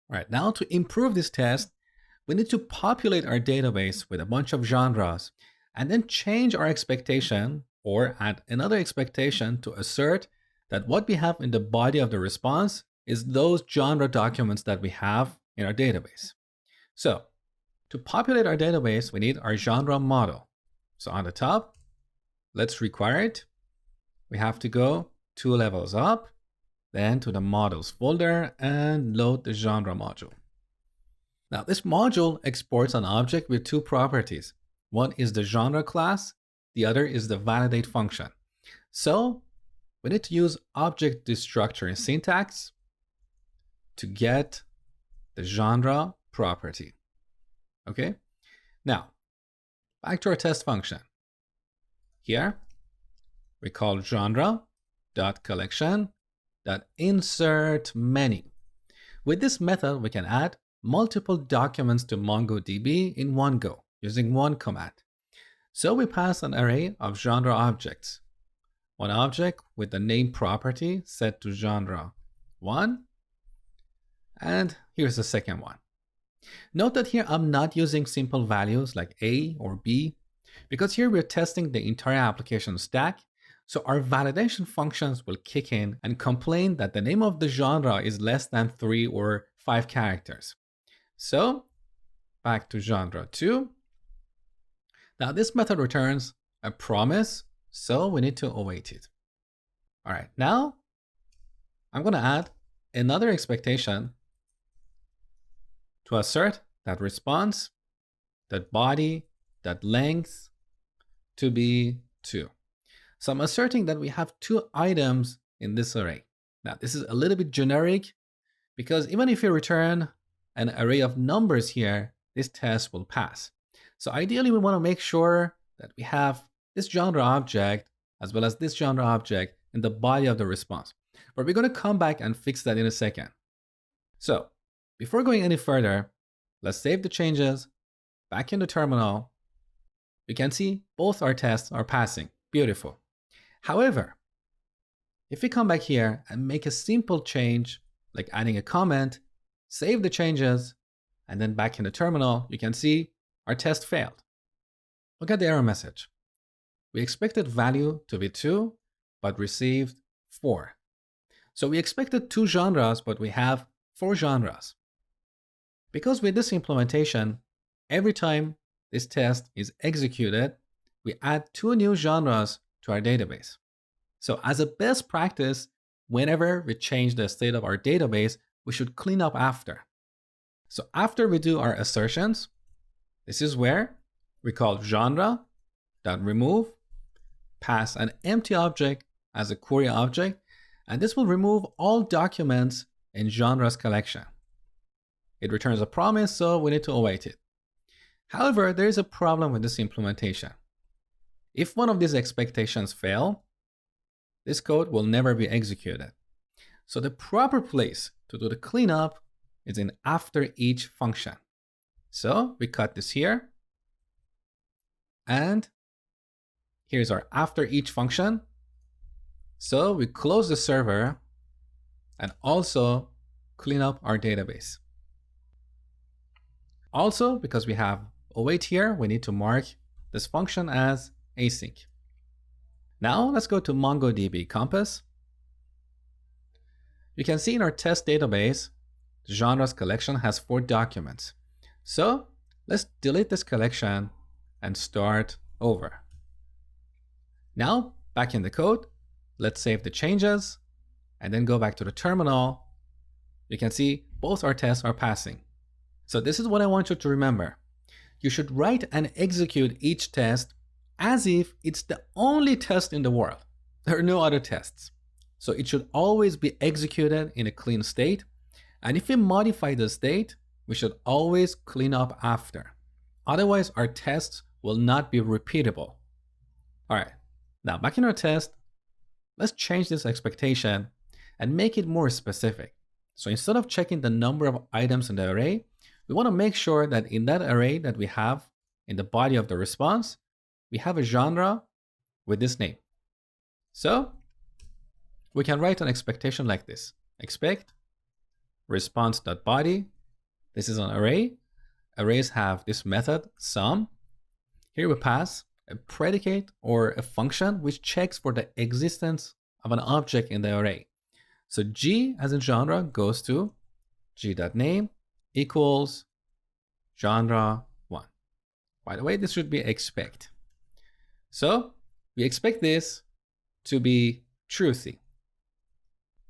All right, now to improve this test, we need to populate our database with a bunch of genres and then change our expectation or add another expectation to assert that what we have in the body of the response is those genre documents that we have in our database. So to populate our database, we need our genre model. So on the top, let's require it. We have to go 2 levels up, then to the models folder and load the genre module. Now this module exports an object with 2 properties. One is the genre class, the other is the validate function. So we need to use object destructure syntax to get the genre property. Okay, now back to our test function. Here we call genre.collection.insert many. With this method, we can add multiple documents to MongoDB in one go using one command. So we pass an array of genre objects. One object with the name property set to genre 1. And here's the second one. Note that here I'm not using simple values like A or B, because here we're testing the entire application stack. So our validation functions will kick in and complain that the name of the genre is less than 3 or 5 characters. So back to genre 2. Now this method returns a promise, so we need to await it. All right, now I'm going to add another expectation to assert that response, that body, that length to be 2. So I'm asserting that we have 2 items in this array. Now this is a little bit generic because even if you return an array of numbers here, this test will pass. So ideally we want to make sure that we have this genre object as well as this genre object in the body of the response. But we're going to come back and fix that in a second. So before going any further, let's save the changes. Back in the terminal, we can see both our tests are passing. Beautiful. However, if we come back here and make a simple change, like adding a comment, save the changes, and then back in the terminal, you can see our test failed. Look at the error message. We expected value to be 2, but received 4. So we expected 2 genres, but we have 4 genres. Because with this implementation, every time this test is executed, we add 2 new genres to our database. So as a best practice, whenever we change the state of our database, we should clean up after. So after we do our assertions, this is where we call genre.remove, pass an empty object as a query object, and this will remove all documents in genres collection. It returns a promise, so we need to await it. However, there is a problem with this implementation. If one of these expectations fail, this code will never be executed. So the proper place to do the cleanup is in after each function. So we cut this here. And here's our after each function. So we close the server and also clean up our database. Also, because we have await here, we need to mark this function as async. Now let's go to MongoDB Compass. You can see in our test database, the genres collection has 4 documents. So let's delete this collection and start over. Now back in the code, let's save the changes and then go back to the terminal. You can see both our tests are passing. So this is what I want you to remember. You should write and execute each test as if it's the only test in the world. There are no other tests. So it should always be executed in a clean state. And if we modify the state, we should always clean up after. Otherwise, our tests will not be repeatable. All right, now back in our test, let's change this expectation and make it more specific. So instead of checking the number of items in the array, we want to make sure that in that array that we have in the body of the response, we have a genre with this name. So we can write an expectation like this: expect response.body This is an array. Arrays have this method sum. Here we pass a predicate or a function which checks for the existence of an object in the array. So G as in genre goes to g.name equals genre1. By the way, this should be expect. So we expect this to be truthy.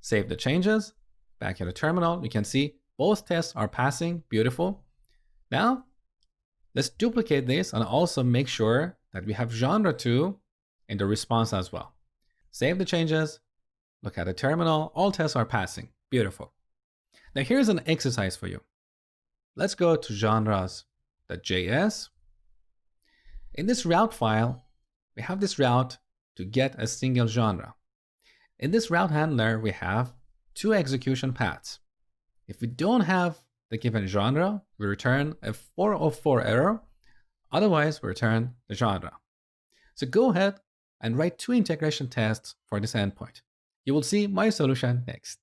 Save the changes. Back at the terminal, you can see both tests are passing. Beautiful. Now, let's duplicate this and also make sure that we have genre2 in the response as well. Save the changes. Look at the terminal. All tests are passing. Beautiful. Now, here's an exercise for you. Let's go to genres.js. In this route file, we have this route to get a single genre. In this route handler, we have two execution paths. If we don't have the given genre, we return a 404 error. Otherwise, we return the genre. So go ahead and write two integration tests for this endpoint. You will see my solution next.